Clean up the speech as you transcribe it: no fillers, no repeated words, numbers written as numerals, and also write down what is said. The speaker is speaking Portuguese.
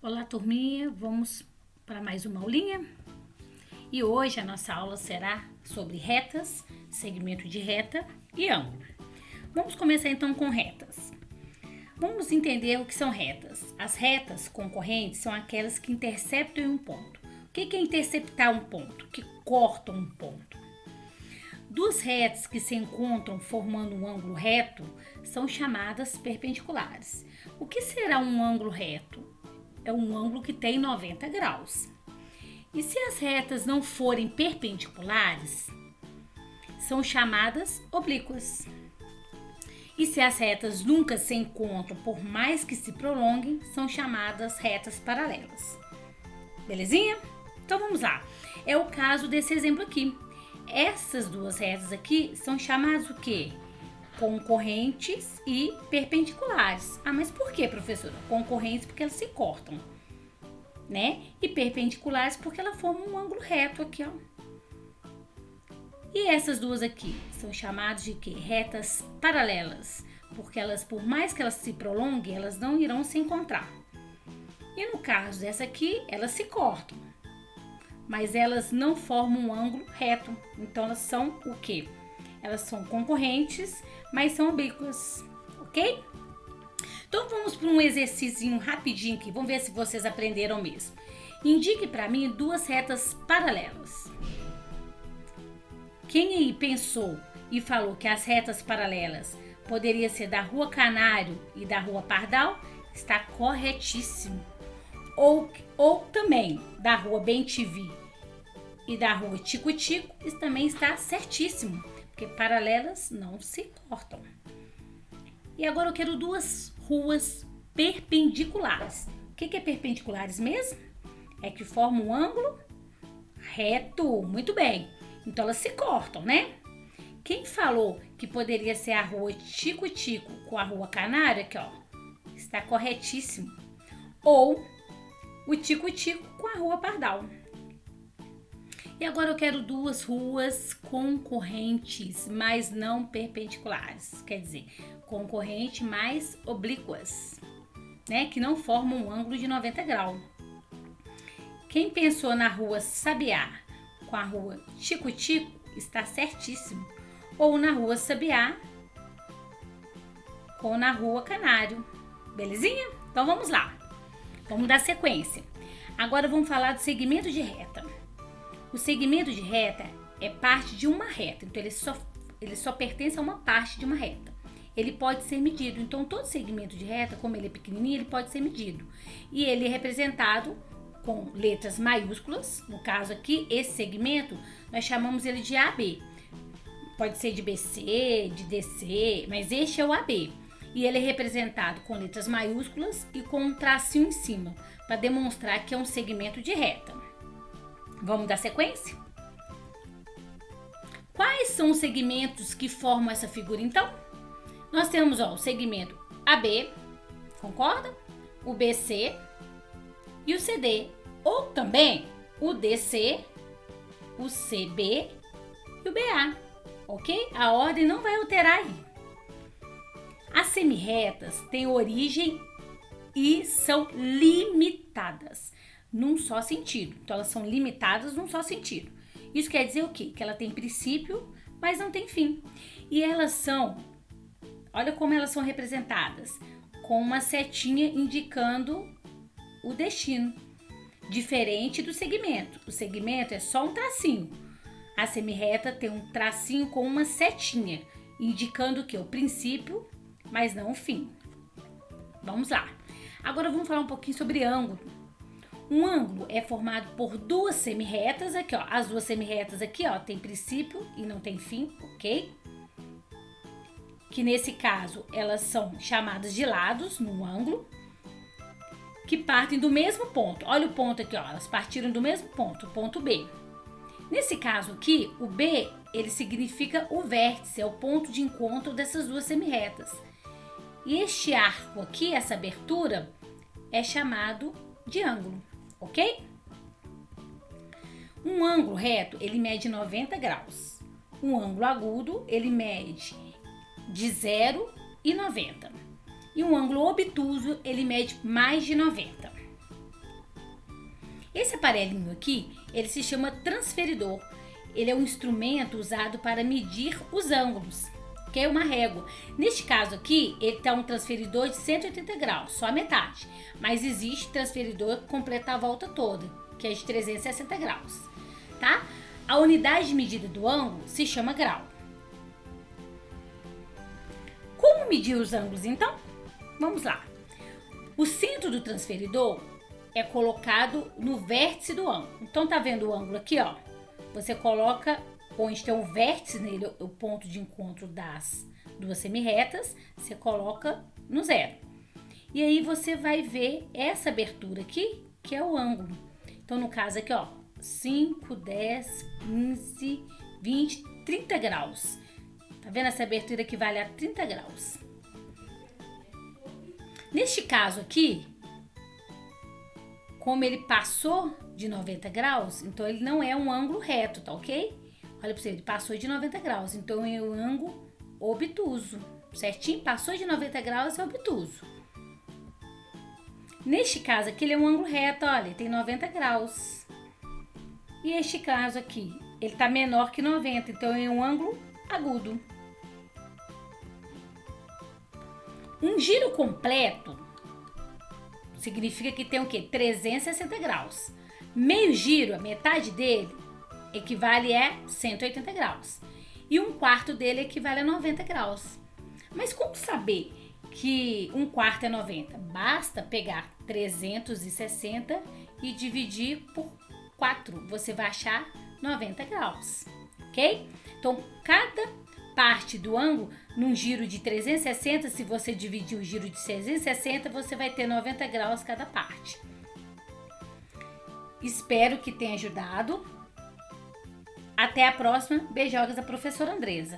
Olá, turminha, vamos para mais uma aulinha e hoje a nossa aula será sobre retas, segmento de reta e ângulo. Vamos começar então com retas. Vamos entender o que são retas. As retas concorrentes são aquelas que interceptam um ponto. O que é interceptar um ponto? Que cortam um ponto. Duas retas que se encontram formando um ângulo reto são chamadas perpendiculares. O que será um ângulo reto? É um ângulo que tem 90 graus. E se as retas não forem perpendiculares, são chamadas oblíquas. E se as retas nunca se encontram, por mais que se prolonguem, são chamadas retas paralelas. Belezinha? Então vamos lá. É o caso desse exemplo aqui. Essas duas retas aqui são chamadas o quê? Concorrentes e perpendiculares. Ah, mas por que, professora? Concorrentes porque elas se cortam, né? E perpendiculares porque elas formam um ângulo reto aqui, ó. E essas duas aqui são chamadas de quê? Retas paralelas, porque elas, por mais que elas se prolonguem, elas não irão se encontrar. E no caso dessa aqui, elas se cortam, mas elas não formam um ângulo reto. Então elas são o quê? Elas são concorrentes, mas são oblíquas, ok? Então vamos para um exercício rapidinho aqui, vamos ver se vocês aprenderam mesmo. Indique para mim duas retas paralelas. Quem aí pensou e falou que as retas paralelas poderia ser da Rua Canário e da Rua Pardal, está corretíssimo. Ou também da Rua Bem-TV e da Rua Tico-Tico, isso também está certíssimo, porque paralelas não se cortam. E agora eu quero duas ruas perpendiculares. O que é perpendiculares mesmo? É que formam um ângulo reto. Muito bem. Então elas se cortam, né? Quem falou que poderia ser a Rua Tico-Tico com a Rua Canário, aqui ó, está corretíssimo. Ou o Tico-Tico com a Rua Pardal. E agora eu quero duas ruas concorrentes, mas não perpendiculares. Quer dizer, concorrente mais oblíquas, né? Que não formam um ângulo de 90 graus. Quem pensou na Rua Sabiá com a Rua Tico-Tico está certíssimo. Ou na Rua Sabiá ou na Rua Canário. Belezinha? Então vamos lá. Vamos dar sequência. Agora vamos falar do segmento de reta. O segmento de reta é parte de uma reta, então ele só pertence a uma parte de uma reta. Ele pode ser medido, então todo segmento de reta, como ele é pequenininho, ele pode ser medido. E ele é representado com letras maiúsculas. No caso aqui, esse segmento, nós chamamos ele de AB. Pode ser de BC, de DC, mas este é o AB. E ele é representado com letras maiúsculas e com um tracinho em cima, para demonstrar que é um segmento de reta. Vamos dar sequência? Quais são os segmentos que formam essa figura, então? Nós temos o segmento AB, concorda? O BC e o CD. Ou também o DC, o CB e o BA, ok? A ordem não vai alterar aí. As semirretas têm origem e são limitadas num só sentido. Então, elas são limitadas num só sentido. Isso quer dizer o quê? Que ela tem princípio, mas não tem fim. E elas são, olha como elas são representadas, com uma setinha indicando o destino, diferente do segmento. O segmento é só um tracinho. A semirreta tem um tracinho com uma setinha, indicando o quê? O princípio, mas não o fim. Vamos lá. Agora vamos falar um pouquinho sobre ângulo. Um ângulo é formado por duas semirretas, aqui ó, as duas semirretas aqui ó, tem princípio e não tem fim, ok? Que nesse caso elas são chamadas de lados no ângulo, que partem do mesmo ponto. Olha o ponto aqui ó, elas partiram do mesmo ponto, o ponto B. Nesse caso aqui, o B, ele significa o vértice, é o ponto de encontro dessas duas semirretas. E este arco aqui, essa abertura, é chamado de ângulo. Ok? Um ângulo reto, ele mede 90 graus. Um ângulo agudo, ele mede de 0 e 90. E um ângulo obtuso, ele mede mais de 90. Esse aparelhinho aqui, ele se chama transferidor. Ele é um instrumento usado para medir os ângulos, que é uma régua. Neste caso aqui, ele está um transferidor de 180 graus, só a metade. Mas existe transferidor que completa a volta toda, que é de 360 graus, tá? A unidade de medida do ângulo se chama grau. Como medir os ângulos, então? Vamos lá. O centro do transferidor é colocado no vértice do ângulo. Então, tá vendo o ângulo aqui, ó? Você coloca onde tem um vértice nele, o ponto de encontro das duas semirretas, você coloca no zero. E aí você vai ver essa abertura aqui, que é o ângulo. Então, no caso aqui, ó, 5, 10, 15, 20, 30 graus. Tá vendo? Essa abertura equivale a 30 graus. Neste caso aqui, como ele passou de 90 graus, então ele não é um ângulo reto, tá ok? Olha pra você, ele passou de 90 graus, então é um ângulo obtuso, certinho? Passou de 90 graus é obtuso. Neste caso aqui, ele é um ângulo reto, olha, ele tem 90 graus. E este caso aqui, ele tá menor que 90, então é um ângulo agudo. Um giro completo significa que tem o quê? 360 graus. Meio giro, a metade dele, equivale a 180 graus. E um quarto dele equivale a 90 graus. Mas como saber que um quarto é 90? Basta pegar 360 e dividir por 4. Você vai achar 90 graus, ok? Então, cada parte do ângulo, num giro de 360, se você dividir o giro de 360, você vai ter 90 graus cada parte. Espero que tenha ajudado. Até a próxima. Beijocas da professora Andresa.